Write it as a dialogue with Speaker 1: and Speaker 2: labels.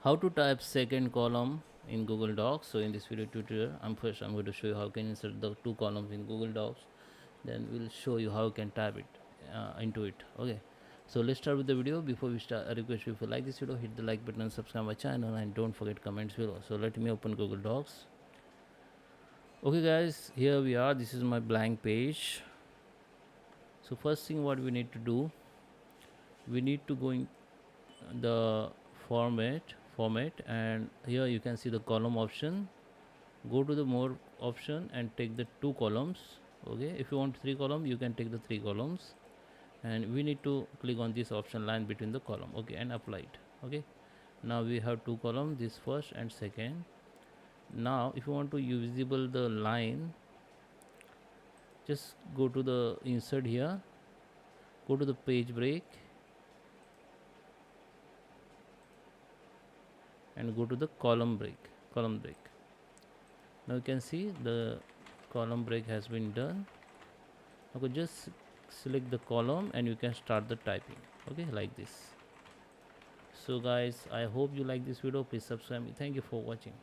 Speaker 1: How to type second column in Google Docs. So in this video tutorial, I'm going to show you how you can insert the two columns in Google Docs. Then we'll show you how you can type it into it. Okay. So let's start with the video. Before we start, I request you, if you like this video, hit the like button, subscribe my channel, and don't forget comments below. So let me open Google Docs. Okay guys, here we are. This is my blank page. So first thing what we need to do, we need to go in the format, and here you can see the column option. Go to the more option and take the two columns. Okay, if you want three columns, you can take the three columns, and we need to click on this option, line between the column. Okay, and apply it. Okay, now we have two columns, this first and second. Now if you want to use visible the line, just go to the insert here, go to the page break, and go to the column break. Now you can see the column break has been done. Okay, just select the column and you can start the typing. Okay, like this. So guys, I hope you like this video. Please subscribe me. Thank you for watching.